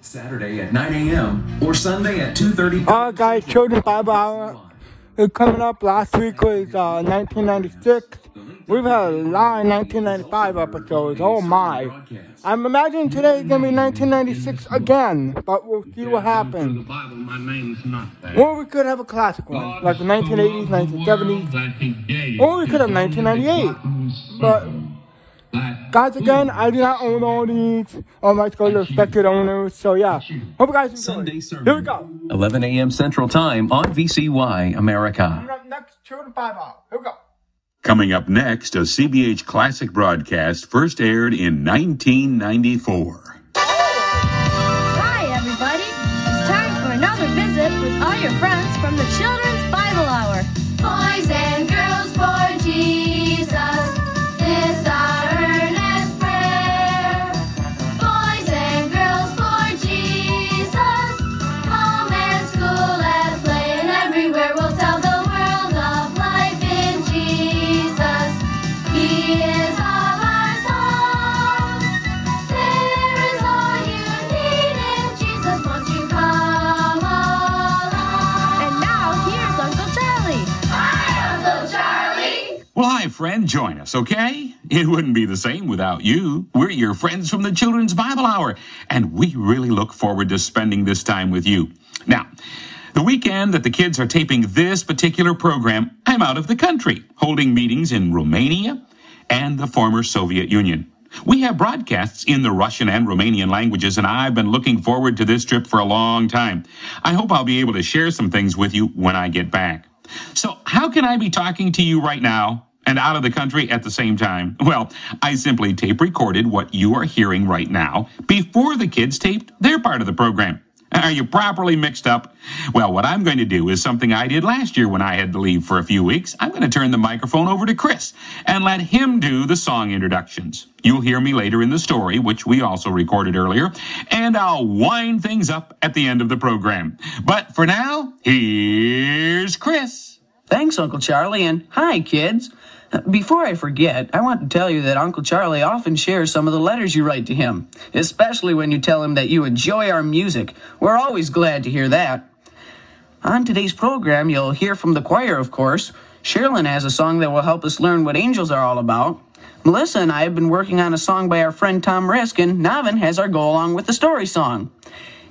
Saturday at 9 a.m. or Sunday at 2:30. Alright guys, Children's Bible Hour is coming up. Last week was 1996. We've had a lot of 1995 episodes. Oh my. I'm imagining today is going to be 1996 again, but we'll see what happens. Or we could have a classic one, like the 1980s, 1970s. Or we could have 1998. But, guys, again, I do not own all these. All my schools are respected owners. So, yeah. Hope you guys enjoy. Here we go. 11 a.m. Central Time on VCY America. Coming up next, Children's Bible Hour. Here we go. Coming up next, a CBH Classic broadcast first aired in 1994. Hi, everybody. It's time for another visit with all your friends from the Children's Bible Hour. Boys and girls for Jesus, this our earnest prayer. Boys and girls for Jesus, home and school and play and everywhere we'll tell the world of life in Jesus. He is all our song. There is all you need in Jesus. Won't you come along? And now here's Uncle Charlie. Hi, Uncle Charlie. Well, hi, friend. Join us, okay? It wouldn't be the same without you. We're your friends from the Children's Bible Hour, and we really look forward to spending this time with you. Now, the weekend that the kids are taping this particular program, I'm out of the country, holding meetings in Romania and the former Soviet Union. We have broadcasts in the Russian and Romanian languages, and I've been looking forward to this trip for a long time. I hope I'll be able to share some things with you when I get back. So how can I be talking to you right now and out of the country at the same time? Well, I simply tape recorded what you are hearing right now before the kids taped their part of the program. Are you properly mixed up? Well, what I'm going to do is something I did last year when I had to leave for a few weeks. I'm going to turn the microphone over to Chris and let him do the song introductions. You'll hear me later in the story, which we also recorded earlier, and I'll wind things up at the end of the program. But for now, here's Chris. Thanks, Uncle Charlie, and hi, kids. Before I forget, I want to tell you that Uncle Charlie often shares some of the letters you write to him, especially when you tell him that you enjoy our music. We're always glad to hear that. On today's program, you'll hear from the choir, of course. Sherilyn has a song that will help us learn what angels are all about. Melissa and I have been working on a song by our friend Tom Risk, and Navin has our go along with the story song.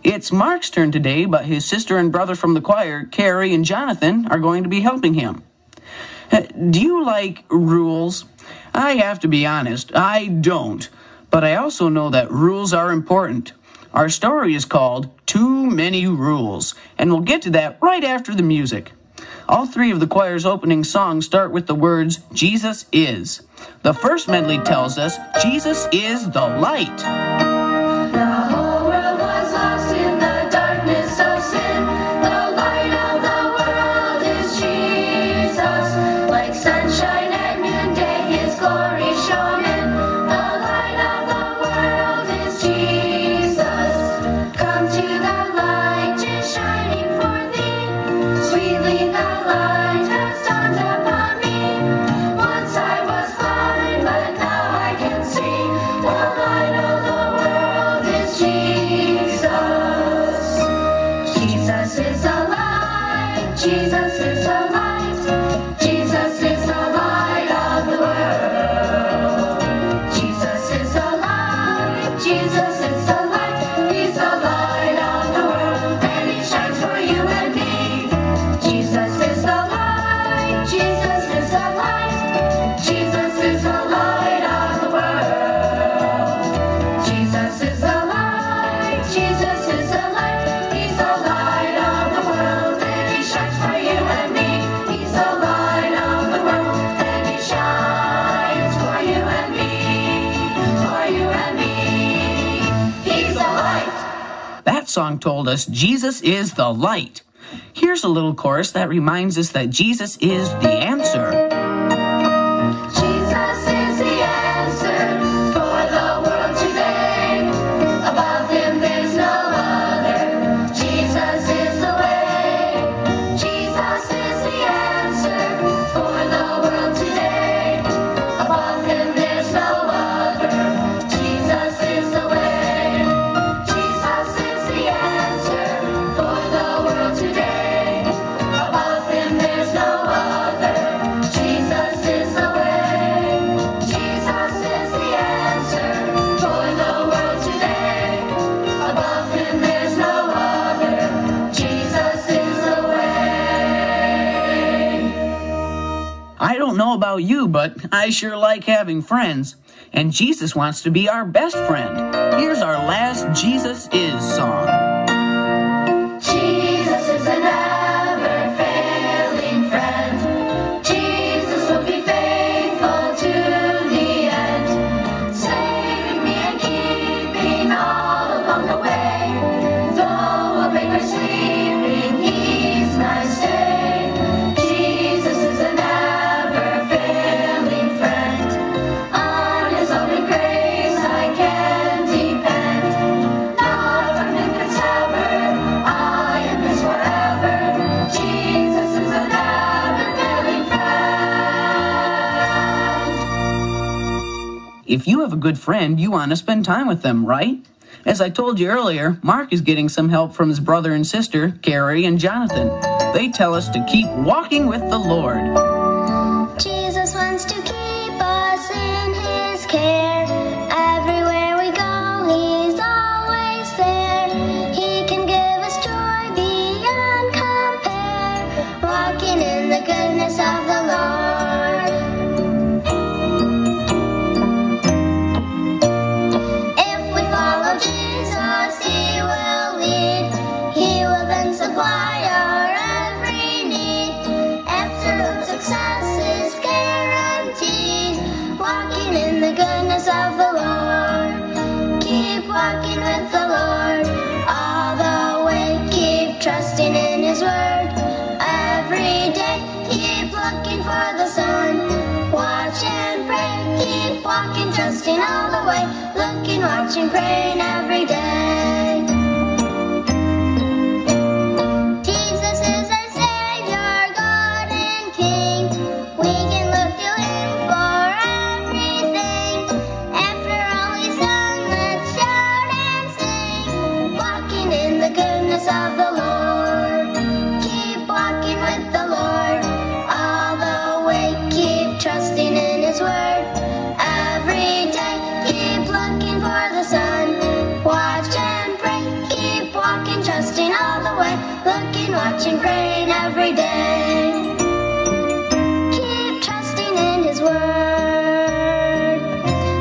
It's Mark's turn today, but his sister and brother from the choir, Carrie and Jonathan, are going to be helping him. Do you like rules? I have to be honest, I don't. But I also know that rules are important. Our story is called Too Many Rules, and we'll get to that right after the music. All three of the choir's opening songs start with the words, Jesus is. The first medley tells us, Jesus is the light. The whole world was lost in the darkness of sin. The light of the world is Jesus. Like sunshine at noonday, his glory shone in. The light of the world is Jesus. Come to the light, is shining for thee. Sweetly the light has dawned upon me. Once I was blind, but now I can see. The light of the world is Jesus. Jesus is the light. Jesus is the light. Jesus is the light of the world. Jesus is the light. Jesus is the light. He's the light of the world, and he shines for you and me. Jesus is the light. Jesus is the light. Jesus is the light of the world. Jesus is the light. Jesus is the light. He's the light of the world, and he shines for you and me. He's the light of the world, and he shines for you and me. For you and me. He's the light. That song told us Jesus is the light. Here's a little chorus that reminds us that Jesus is the answer. Jesus is the answer for the world today. Above him there's no other. Jesus is the way. Jesus is the answer for the world today. Above him there's no other. Jesus is the way. Jesus is the don't know about you, but I sure like having friends. And Jesus wants to be our best friend. Here's our last Jesus Is song. Jesus is a never-failing friend. Jesus will be faithful to the end, saving me and keeping all along the way. Though a beggar sleeping, He's my stay. Jesus is a never-failing friend. On His open grace I can depend. Not from Him could sever, I am His forever. Jesus is a never-failing friend. If you have a good friend, you want to spend time with them, right? As I told you earlier, Mark is getting some help from his brother and sister, Carrie and Jonathan. They tell us to keep walking with the Lord. Jesus wants to keep us in His care. Everywhere we go, He's always there. He can give us joy beyond compare, walking in the goodness of the Lord. If we follow Jesus, He will lead. He will then supply our every need. Absolute success is guaranteed, walking in the goodness of the Lord. Keep walking with the Lord all the way. Keep trusting in His word every day. Keep looking for the sun. Watch and pray. Keep walking, trusting all the way. Looking, watching, praying every day. Jesus is our Savior, God and King. We can look to Him for everything. After all He's done, let's shout and sing, walking in the goodness of the Lord. Keep walking with the Lord all the way. Keep trusting in His word every day. Keep looking for the sun. Watch and pray. Keep walking, trusting all the way. Looking, watching, praying every day. Keep trusting in His word.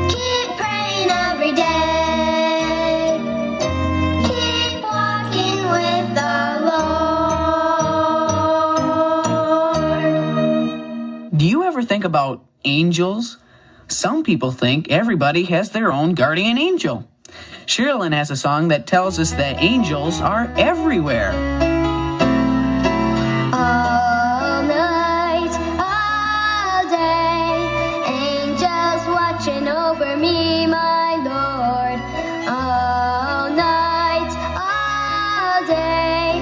Keep praying every day. Keep walking with the Lord. Do you ever think about angels? Some people think everybody has their own guardian angel. Sherilyn has a song that tells us that angels are everywhere. All night, all day, angels watching over me, my Lord. All night, all day,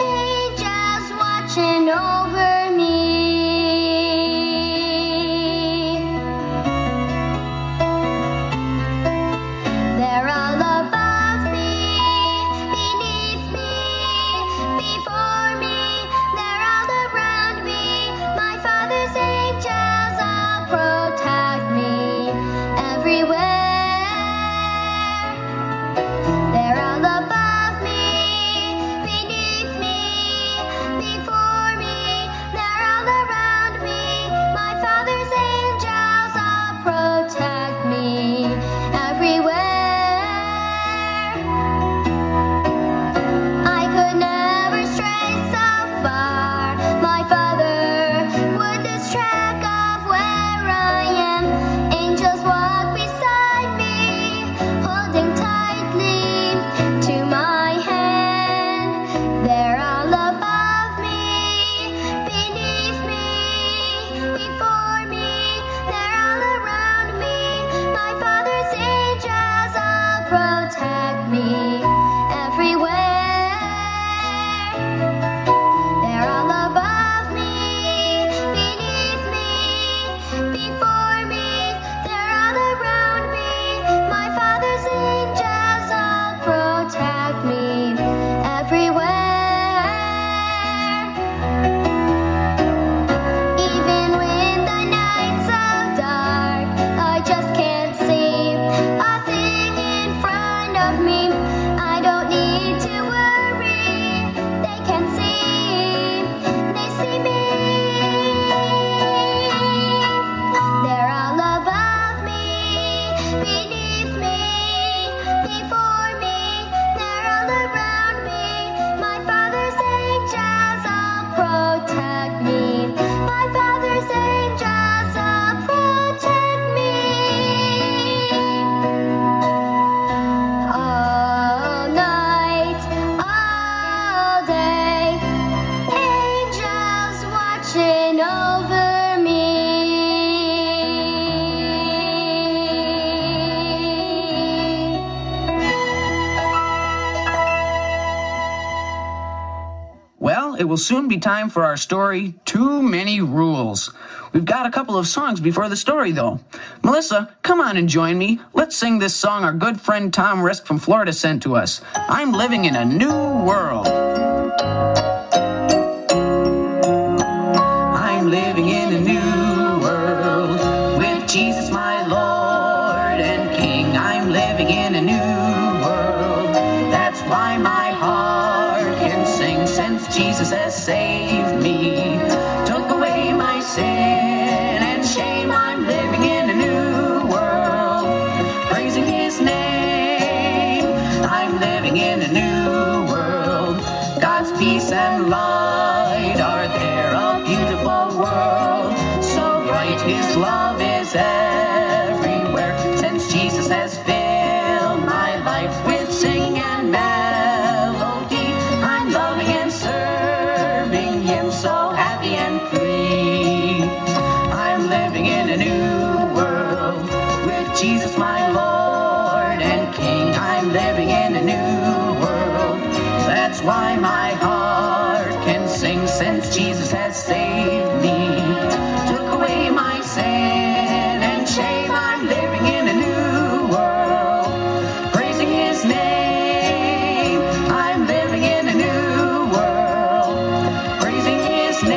angels watching over me. They're all above me, beneath me, it will soon be time for our story, Too Many Rules. We've got a couple of songs before the story, though. Melissa, come on and join me. Let's sing this song our good friend Tom Risk from Florida sent to us. I'm living in a new world. I'm living in a new world with Jesus, my Lord and King. I'm living in a new world. That's why my heart can sing, since Jesus has saved me, took away my sin and shame. I'm living in a new world, praising his name. I'm living in a new world. God's peace and light are there, a beautiful world, so bright his love is everywhere, since Jesus has filled my life with singing and melody. I'm loving and serving him, so happy and free. I'm living in a new world with Jesus, my Lord and King. I'm living in a new world. That's why my heart can sing, since Jesus has saved me, took away my sin and shame. I'm living in a new world, praising his name. I'm living in a new world, praising his name.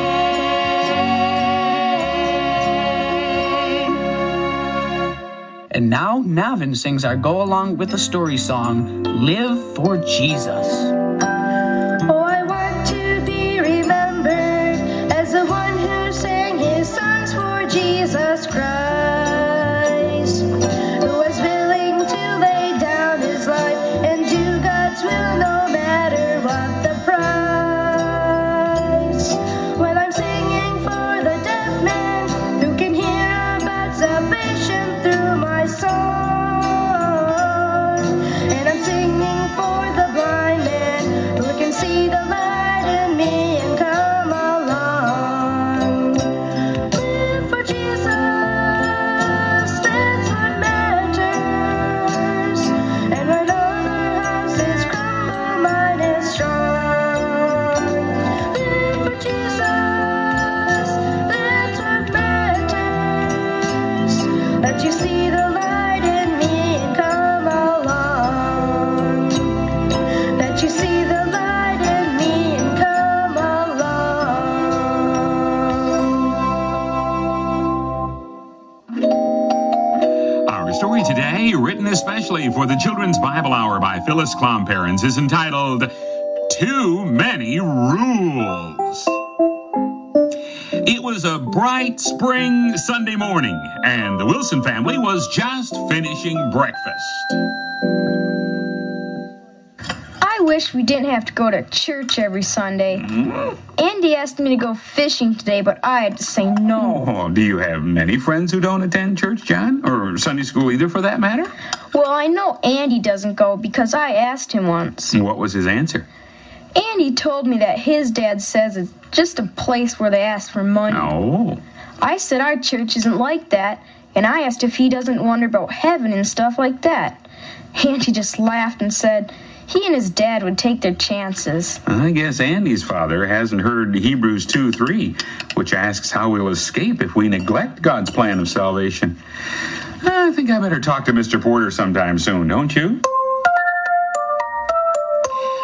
And now Navin sings our go along with the story song, Live for Jesus. Oh, I want to be remembered as the one who sang his songs for Jesus Christ, who was willing to lay down his life and do God's will no matter what the price. When I'm singing for the deaf man who can hear about salvation through my song, and I'm singing for the blind man who can see the light in me and come along. Live for Jesus, that's what matters. And when other houses crumble, mine is strong. Live for Jesus, that's what matters. That you see the light in me and come along. That you see the light in me and come along. Our story today, written especially for the Children's Bible Hour by Phyllis Clomparens, is entitled Too Many Rules. It was a bright spring Sunday morning, and the Wilson family was just finishing breakfast. I wish we didn't have to go to church every Sunday. Andy asked me to go fishing today, but I had to say no. Oh, do you have many friends who don't attend church, John? Or Sunday school either, for that matter? Well, I know Andy doesn't go because I asked him once. What was his answer? Andy told me that his dad says it's just a place where they ask for money. Oh. I said our church isn't like that, and I asked if he doesn't wonder about heaven and stuff like that. Andy just laughed and said he and his dad would take their chances. I guess Andy's father hasn't heard Hebrews 2:3, which asks how we'll escape if we neglect God's plan of salvation. I think I better talk to Mr. Porter sometime soon, don't you?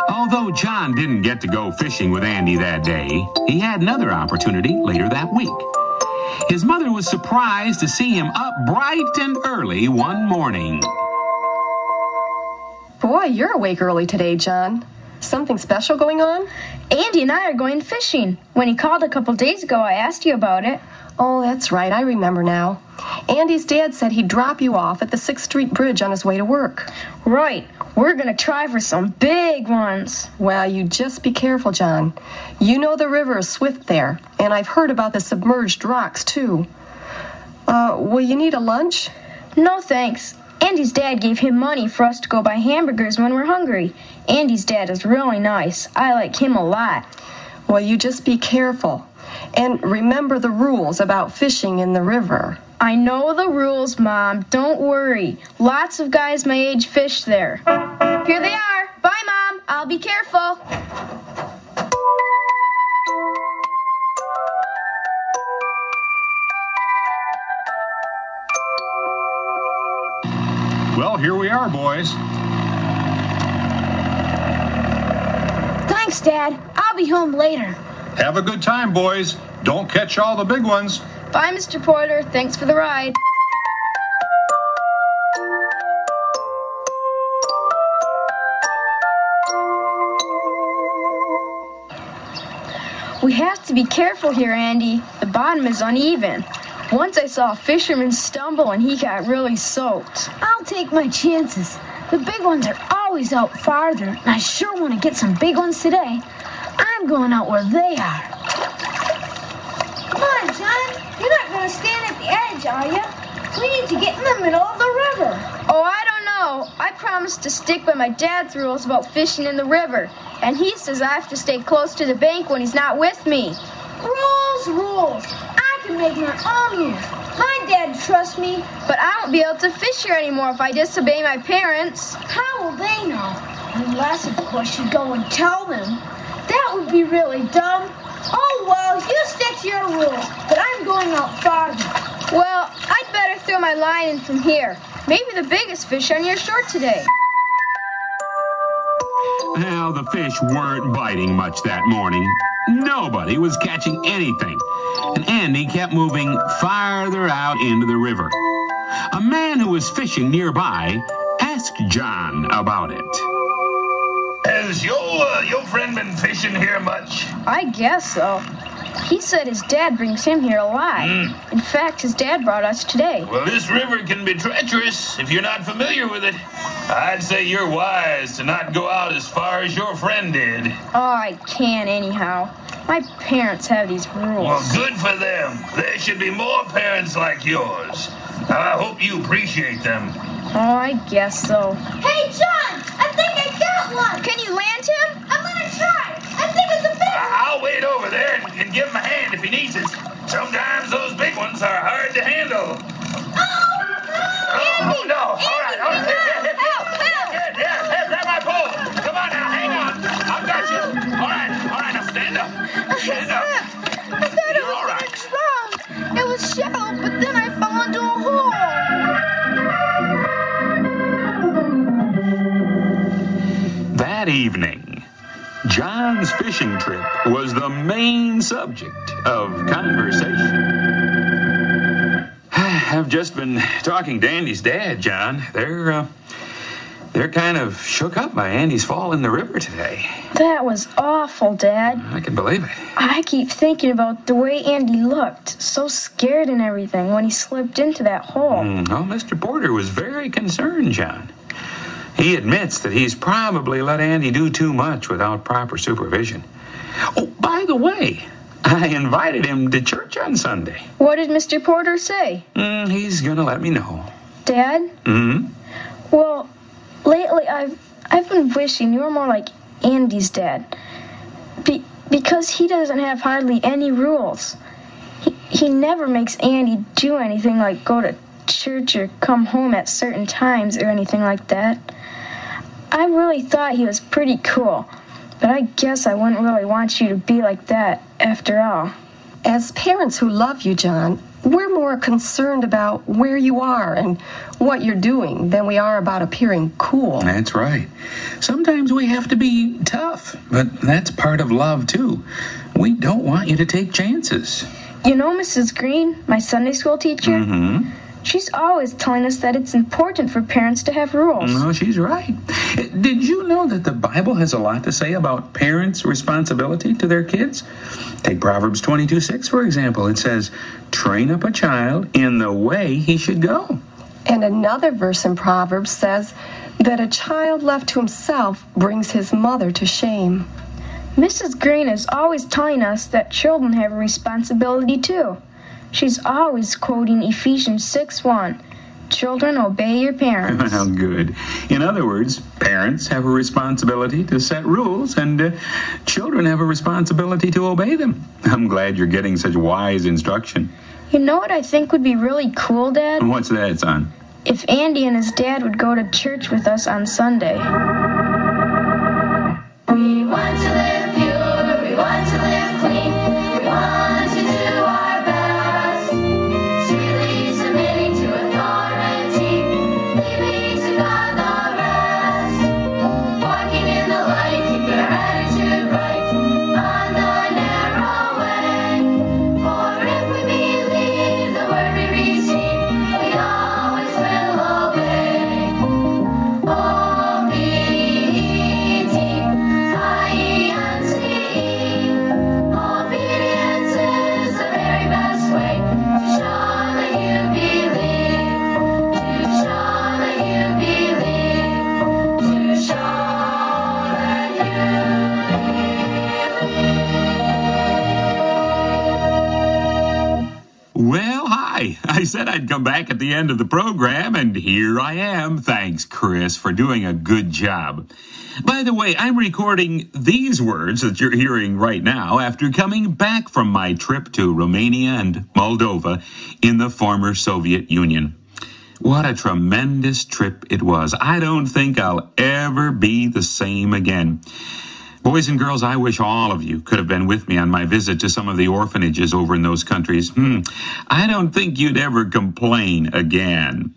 Although John didn't get to go fishing with Andy that day, he had another opportunity later that week. His mother was surprised to see him up bright and early one morning. Boy, you're awake early today, John. Something special going on? Andy and I are going fishing. When he called a couple days ago, I asked you about it. Oh, that's right. I remember now. Andy's dad said he'd drop you off at the 6th Street Bridge on his way to work. Right. We're going to try for some big ones. Well, you just be careful, John. You know the river is swift there, and I've heard about the submerged rocks, too. Will you need a lunch? No, thanks. Andy's dad gave him money for us to go buy hamburgers when we're hungry. Andy's dad is really nice. I like him a lot. Well, you just be careful. And remember the rules about fishing in the river. I know the rules, Mom. Don't worry. Lots of guys my age fish there. Here they are. Bye, Mom. I'll be careful. shore, boys. Thanks, Dad. I'll be home later. Have a good time, boys. Don't catch all the big ones. Bye, Mr. Porter. Thanks for the ride. We have to be careful here, Andy. The bottom is uneven. Once I saw a fisherman stumble and he got really soaked. I'll take my chances. The big ones are always out farther, and I sure want to get some big ones today. I'm going out where they are. Come on, John. You're not going to stand at the edge, are you? We need to get in the middle of the river. Oh, I don't know. I promised to stick by my dad's rules about fishing in the river. And he says I have to stay close to the bank when he's not with me. Rules. I can make my own rules. My dad trusts me. But I won't be able to fish here anymore if I disobey my parents. How will they know? Unless, of course, you go and tell them. That would be really dumb. Oh, well, you stick to your rules, but I'm going out farther. Well, I'd better throw my line in from here. Maybe the biggest fish on your shore today. Well, the fish weren't biting much that morning. Nobody was catching anything. And Andy kept moving farther out into the river. A man who was fishing nearby asked John about it. Has your friend been fishing here much? I guess so. He said his dad brings him here a lot. In fact, his dad brought us today. Well, this river can be treacherous if you're not familiar with it. I'd say you're wise to not go out as far as your friend did. Oh, I can't anyhow. My parents have these rules. Well, good for them. There should be more parents like yours. I hope you appreciate them. Oh, I guess so. Hey, John! I think I got one! Can you land him? I'm gonna try! I think it's a big one! I'll wait over there and give him a hand if he needs it. Sometimes those big ones are hard to handle. Oh, no. All right. Help! Yeah, grab my pole. Come on now, hang on. I've got you. All right, now stand up. Stand up. I thought I was gonna drown. It was shallow, but then I fell into a hole. That evening, John's fishing trip was the main subject of conversation. I've just been talking to Andy's dad, John. They're kind of shook up by Andy's fall in the river today. That was awful, Dad. I can believe it. I keep thinking about the way Andy looked, so scared and everything, when he slipped into that hole. Oh, Mr. Porter was very concerned, John. He admits that he's probably let Andy do too much without proper supervision. Oh, by the way, I invited him to church on Sunday. What did Mr. Porter say? He's gonna let me know. Dad? Well, lately I've been wishing you were more like Andy's dad. Because he doesn't have hardly any rules. He never makes Andy do anything like go to church or come home at certain times or anything like that. I really thought he was pretty cool, but I guess I wouldn't really want you to be like that after all. As parents who love you, John, we're more concerned about where you are and what you're doing than we are about appearing cool. That's right. Sometimes we have to be tough, but that's part of love, too. We don't want you to take chances. You know Mrs. Green, my Sunday school teacher? She's always telling us that it's important for parents to have rules. No, she's right. Did you know that the Bible has a lot to say about parents' responsibility to their kids? Take Proverbs 22:6, for example. It says, train up a child in the way he should go. And another verse in Proverbs says that a child left to himself brings his mother to shame. Mrs. Green is always telling us that children have a responsibility too. She's always quoting Ephesians 6:1. Children, obey your parents. Well, good. In other words, parents have a responsibility to set rules, and children have a responsibility to obey them. I'm glad you're getting such wise instruction. You know what I think would be really cool, Dad? What's that, son? If Andy and his dad would go to church with us on Sunday. We want to live pure, we want to live clean, we want to do our best, sweetly submitting to authority, leaving to God the said I'd come back at the end of the program, and here I am. Thanks, Chris, for doing a good job. By the way, I'm recording these words that you're hearing right now after coming back from my trip to Romania and Moldova in the former Soviet Union. What a tremendous trip it was. I don't think I'll ever be the same again. Boys and girls, I wish all of you could have been with me on my visit to some of the orphanages over in those countries. I don't think you'd ever complain again.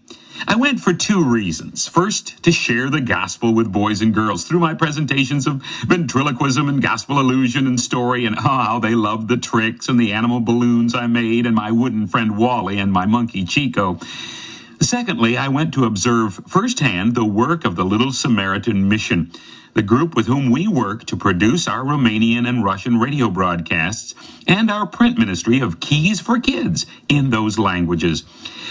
I went for two reasons. First, to share the gospel with boys and girls through my presentations of ventriloquism and gospel illusion and story, and how they loved the tricks and the animal balloons I made and my wooden friend Wally and my monkey Chico. Secondly, I went to observe firsthand the work of the Little Samaritan Mission, the group with whom we work to produce our Romanian and Russian radio broadcasts and our print ministry of Keys for Kids in those languages.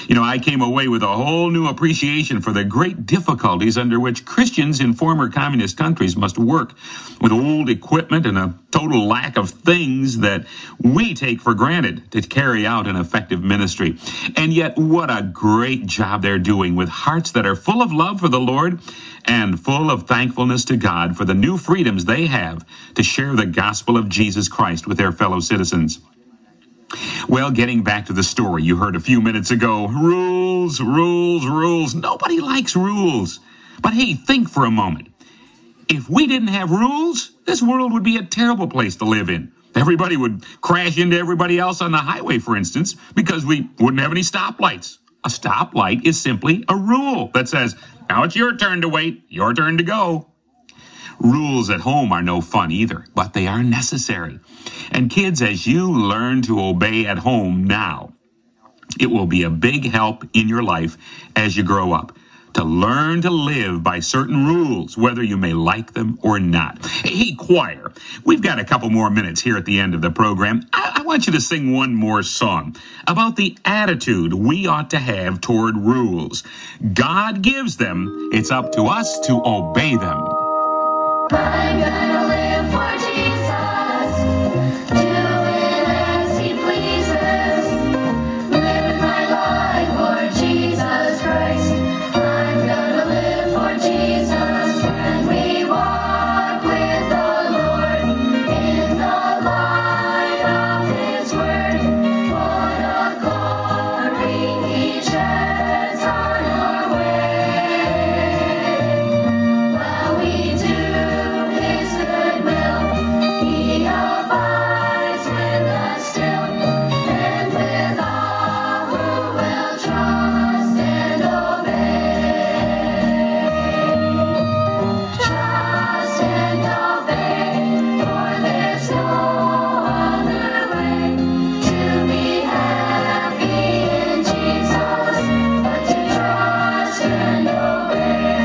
You know, I came away with a whole new appreciation for the great difficulties under which Christians in former communist countries must work with old equipment and a total lack of things that we take for granted to carry out an effective ministry. And yet, what a great job they're doing with hearts that are full of love for the Lord and full of thankfulness to God for the new freedoms they have to share the gospel of Jesus Christ with their fellow citizens. Well, getting back to the story you heard a few minutes ago, rules, rules, rules. Nobody likes rules. But hey, think for a moment. If we didn't have rules, this world would be a terrible place to live in. Everybody would crash into everybody else on the highway, for instance, because we wouldn't have any stoplights. A stoplight is simply a rule that says, now it's your turn to wait, your turn to go. Rules at home are no fun either, but they are necessary. And kids, as you learn to obey at home now, it will be a big help in your life as you grow up. To learn to live by certain rules, whether you may like them or not. Hey, choir, we've got a couple more minutes here at the end of the program. I want you to sing one more song about the attitude we ought to have toward rules. God gives them. It's up to us to obey them. I'm gonna live for Jesus, doing as He pleases, living my life for Jesus Christ. I'm gonna live for Jesus when we walk with the Lord in the light of His Word. What a glory He sheds on our way. While we do His good will, He abides with us still, and with all who will trust and obey. Trust and obey, for there's no other way to be happy in Jesus but to trust and obey.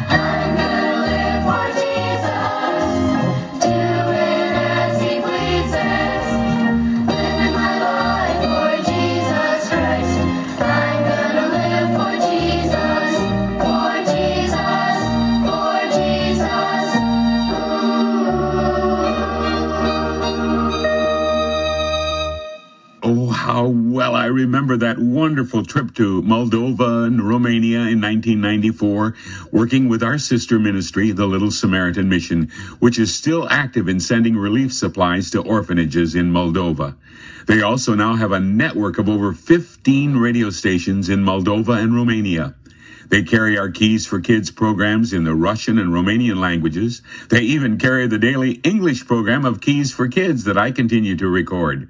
I'm gonna live for Jesus, doing as He pleases, living my life for Jesus Christ. I'm gonna live for Jesus, for Jesus, for Jesus. Oh, how well I remember that wonderful trip to Moldova and Romania in 1994, working with our sister ministry, the Little Samaritan Mission, which is still active in sending relief supplies to orphanages in Moldova. They also now have a network of over 15 radio stations in Moldova and Romania. They carry our Keys for Kids programs in the Russian and Romanian languages. They even carry the daily English program of Keys for Kids that I continue to record.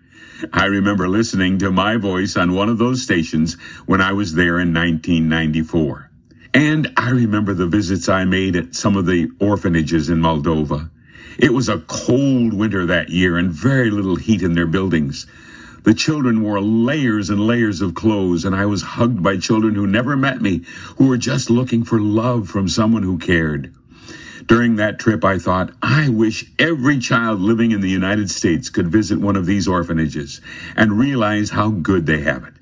I remember listening to my voice on one of those stations when I was there in 1994. And I remember the visits I made at some of the orphanages in Moldova. It was a cold winter that year and very little heat in their buildings. The children wore layers and layers of clothes, and I was hugged by children who never met me, who were just looking for love from someone who cared. During that trip, I thought, I wish every child living in the United States could visit one of these orphanages and realize how good they have it.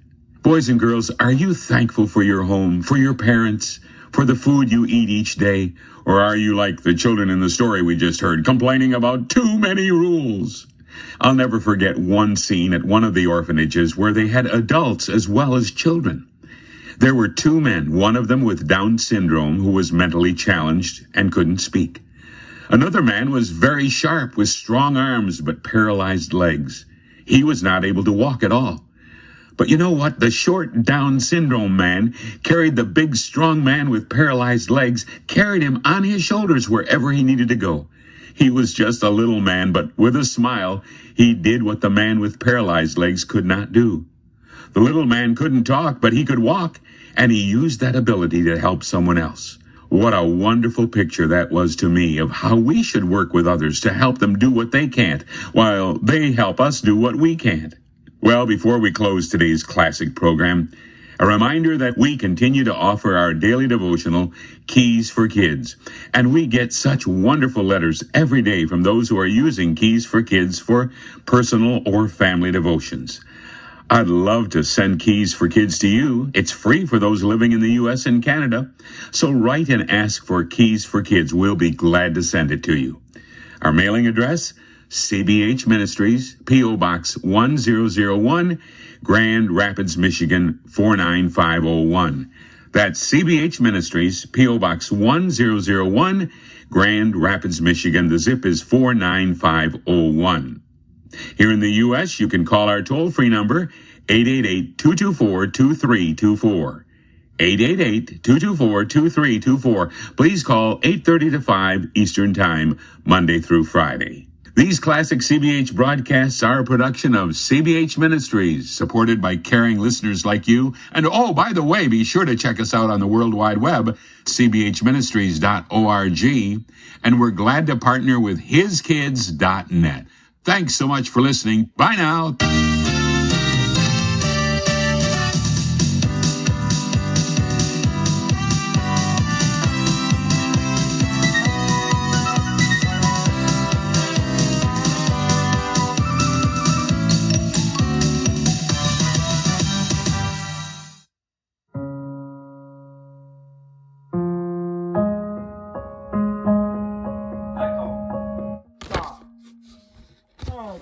Boys and girls, are you thankful for your home, for your parents, for the food you eat each day? Or are you like the children in the story we just heard, complaining about too many rules? I'll never forget one scene at one of the orphanages where they had adults as well as children. There were two men, one of them with Down syndrome who was mentally challenged and couldn't speak. Another man was very sharp with strong arms but paralyzed legs. He was not able to walk at all. But you know what? The short Down syndrome man carried the big strong man with paralyzed legs, carried him on his shoulders wherever he needed to go. He was just a little man, but with a smile, he did what the man with paralyzed legs could not do. The little man couldn't talk, but he could walk, and he used that ability to help someone else. What a wonderful picture that was to me of how we should work with others to help them do what they can't, while they help us do what we can't. Well, before we close today's classic program, a reminder that we continue to offer our daily devotional, Keys for Kids. And we get such wonderful letters every day from those who are using Keys for Kids for personal or family devotions. I'd love to send Keys for Kids to you. It's free for those living in the U.S. and Canada. So write and ask for Keys for Kids. We'll be glad to send it to you. Our mailing address, CBH Ministries, P.O. Box 1001, Grand Rapids, Michigan 49501. That's CBH Ministries, P.O. Box 1001, Grand Rapids, Michigan. The zip is 49501. Here in the U.S., you can call our toll-free number, 888-224-2324. 888-224-2324. Please call 8:30 to 5 Eastern Time, Monday through Friday. These classic CBH broadcasts are a production of CBH Ministries, supported by caring listeners like you. And oh, by the way, be sure to check us out on the World Wide Web, cbhministries.org. And we're glad to partner with hiskids.net. Thanks so much for listening. Bye now.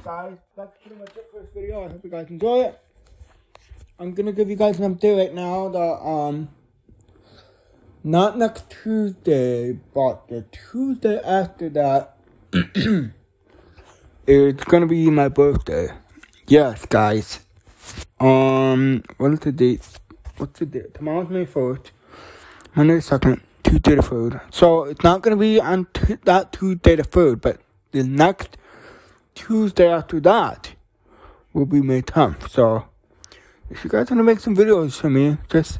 Guys, that's pretty much it for this video. I hope you guys enjoy it. I'm gonna give you guys an update right now that not next Tuesday, but the Tuesday after that it's gonna be my birthday. Yes, guys. What is the date? What's the date? Tomorrow's May 1st, Monday the 2nd, Tuesday the 3rd. So it's not gonna be on that Tuesday the 3rd, but the next Tuesday after that will be May 10th. So if you guys want to make some videos for me, just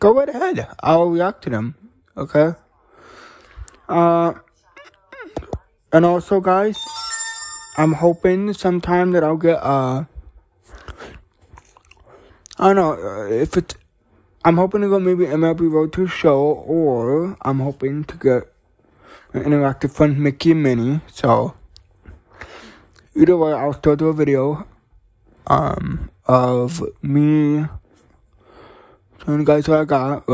go right ahead. I'll react to them. Okay? And also, guys, I'm hoping sometime that I'll get I don't know if it's. I'm hoping to go maybe MLB Road to Show, or I'm hoping to get an interactive fun Mickey and Minnie. So either way, I'll still do a video of me showing you guys what I got.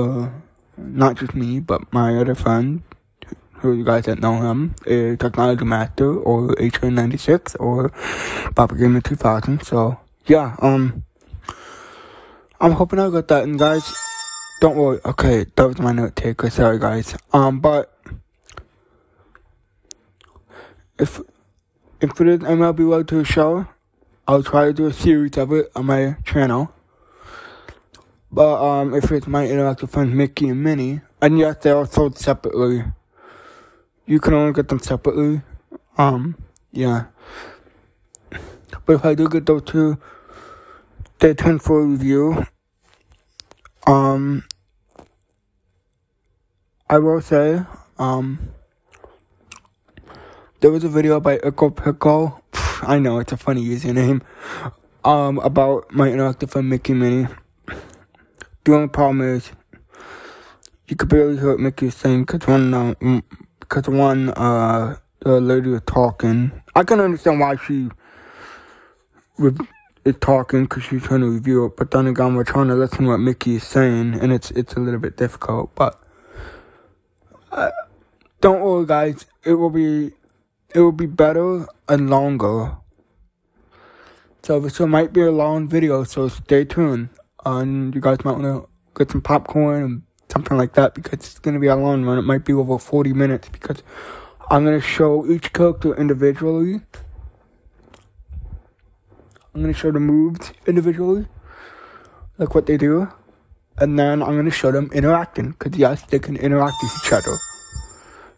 Not just me, but my other friend, who you guys that know him, is Technology Master, or H96, or Papa Gamer 2000. So yeah, I'm hoping I'll get that. And guys, don't worry. Okay, that was my note taker. Sorry, guys. But if it is MLB Road to a Show, I'll try to do a series of it on my channel. But if it's my interactive friends Mickey and Minnie, and yes, they're all sold separately. You can only get them separately. Yeah. But if I do get those two, stay tuned for a review. I will say, there was a video by Ico Pickle. I know, it's a funny username. About my interactive friend Mickey and Minnie. The only problem is, you could barely hear what Mickey was saying, because the lady was talking. I can understand why she is talking, because she's trying to review it, but then again, we're trying to listen to what Mickey is saying, and it's a little bit difficult, but don't worry, guys, it will be better and longer So this might be a long video, so stay tuned. And you guys might want to get some popcorn and something like that, because it's going to be a long one. It might be over 40 minutes, because I'm going to show each character individually. I'm going to show the moves individually, like what they do. And then I'm going to show them interacting, because yes, they can interact with each other.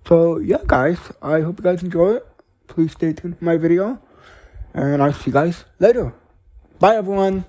So yeah, guys, I hope you guys enjoy it. Please stay tuned for my video, and I'll see you guys later. Bye, everyone.